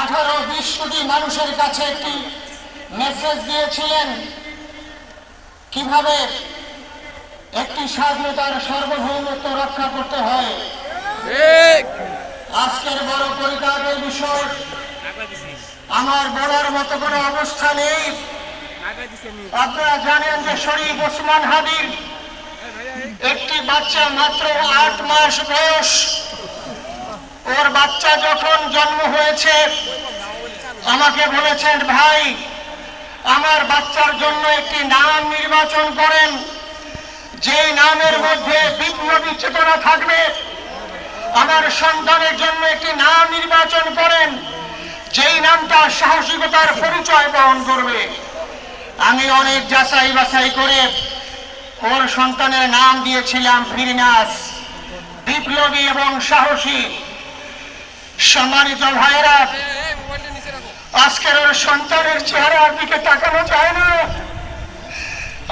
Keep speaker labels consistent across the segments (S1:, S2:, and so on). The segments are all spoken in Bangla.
S1: 18-20 কোটি মানুষের কাছে একটি মেসেজ দিয়েছিলেন কিভাবে একটি স্বাধীনতার সার্বভৌমত্ব রক্ষা করতে হয়। আজকের বড় পরিতাপের বিষয়, আমার বলার মতো কোনো অবস্থা নেই। আপনারা জানেন যে শরীফ ওসমান হাদির একটি বাচ্চা, মাত্র 8 মাস বয়স। ওর বাচ্চা যখন জন্ম হয়েছে আমাকে বলেছেন, ভাই আমার বাচ্চার জন্য একটি নাম নির্বাচন করেন, যেই নামের মধ্যে বিপ্লবী চেতনা থাকবে। আমার সন্তানের জন্য একটি নাম নির্বাচন করেন, যেই নামটা সাহসিকতার পরিচয় বহন করবে। আমি অনেক যাচাই বাছাই করে ওর সন্তানের নাম দিয়েছিলাম ফিরনাস, বিপ্লবী এবং সাহসী। সম্মানিত ভাইয়েরা, আজকের ওর সন্তানের চেহারার দিকে তাকানো যায় না।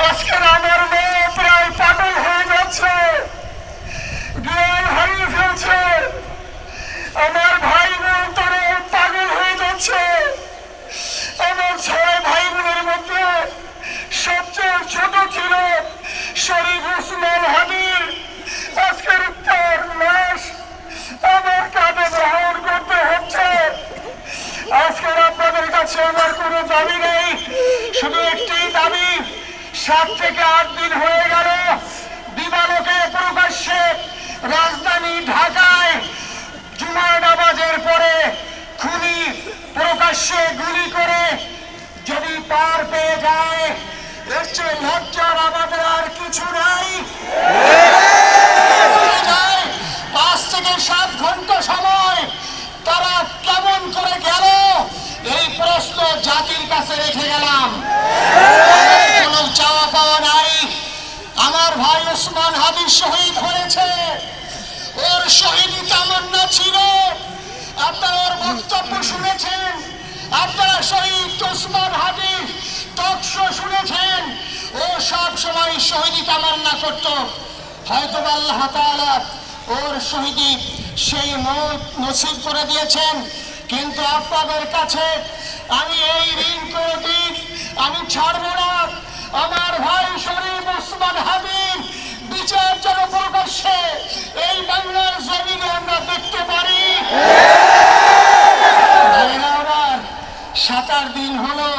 S1: আজকের আমার মেয়ে প্রায় পাগল হয়ে যাচ্ছে, জ্ঞান হারিয়ে ফেলছে। আমার ভাই বোন তারা পাগল হয়ে যাচ্ছে। আমার 6 ভাই বোনের মধ্যে সবচেয়ে ছোট ছিল শরীফ ওসমান হাদির। আজকের তার লাশ আমার কাঁধে বহন করতে হচ্ছে। আজকের আপনাদের কাছে আমার কোনো দাবি নেই, শুধু একটি দাবি। 7 থেকে 8 দিন হয়ে গেল দিবালোকে প্রকাশ্যে রাজধানী ঢাকায় জুমার নামাজের পরে খুনি প্রকাশ্যে গুলি করে যদি পার পেয়ে যায়, এর চেয়ে লজ্জার আমাদের আর কিছু নাই। 5 থেকে 7 ঘন্টা সময় তারা কেমন করে গেল, এই প্রশ্ন জাতির কাছে রেখে গেলাম। কোনো চাওয়া পাওয়া নাই। আমার ভাই ওসমান হাদি শহীদ হয়েছে, ওর শহীদি তামান্না ছিল। আপনারা ওর বক্তব্য শুনেছেন, আপনারা শহীদ ওসমান হাদির টকশো শুনেছেন। ও সব সময় শহীদি তামান্না করত। হয়তো আল্লাহ তাআলা ওর শহীদি সেই মওত নসিব করে দিয়েছেন। কিন্তু আপনাদের কাছে আমি এই ঋণ করে দিই, আমি ছাড়বো না। আমার ভাই শরীফ ওসমান হাদির বিচার যেন প্রকাশ্যে এই বাংলার জমিনে আমরা দেখতে পারি। 7-8 দিন হলো,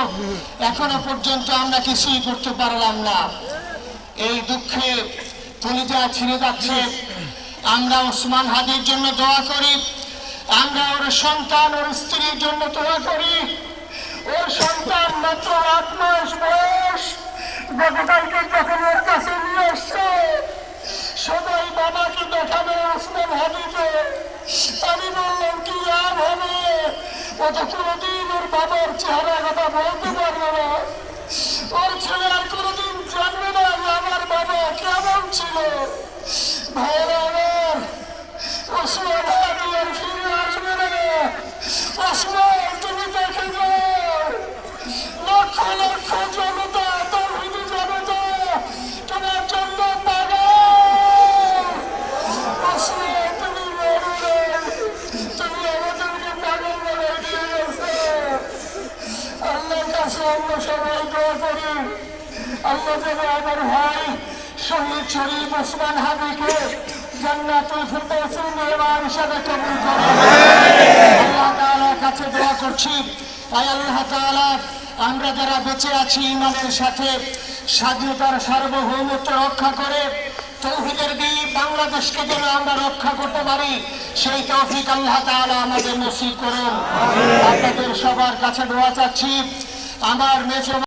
S1: এখনো পর্যন্ত আমরা কিছুই করতে পারলাম না। এই দুঃখে কলিজা ছিঁড়ে যাচ্ছে। আমরা ওসমান হাদির জন্য দোয়া করি, আমরা ওর সন্তান ওর স্ত্রীর জন্য দোয়া করি। ওর সন্তান মাত্র 8 মাস বয়স। গতকালকে যখন ওর কাছে নিয়ে আসছে, সবাই বাবাকে দেখাবে ওসমান হাদিকে। আমি বললাম কি লাভ হবে, ও তো কোনোদিন ওর বাবার চেহারা কথা বলতে পারবে না। ওর ছেলে আর কোনোদিন জানবে না যে আমার বাবা কেমন ছিল। ভাইরা আমার, ওসমান হাদি আর ফিরে আসবে না। ওসমান, তুমি দেখে যাও, লক্ষ লক্ষ জনতা, তৌহিদি জনতা তোমার জন্য পাগল। ওসমান, তুমি মরো না, তুমি আমাদেরকে পাগল বানাই দিয়ে গেছো। আল্লাহর কাছে আমরা সবাই দোয়া করি, আল্লাহ যেন আমার ভাই শহীদ শরীফ ওসমান হাদিকে জান্নাতুল ফিরদাউসের মেহমান হিসেবে কবুল করেন। আল্লাহ তাআলার কাছে দোয়া করছি, তাই আল্লাহ তাআলা আমরা যারা বেঁচে আছি ইমানের সাথে স্বাধীনতার সার্বভৌমত্ব রক্ষা করে তৌহিদের দ্বীপ বাংলাদেশকে যেন আমরা রক্ষা করতে পারি, সেই তৌফিক আল্লাহ তাআলা আমাদের নসিব করুন। আপনাদের সবার কাছে দোয়া চাচ্ছি। আমার মেজো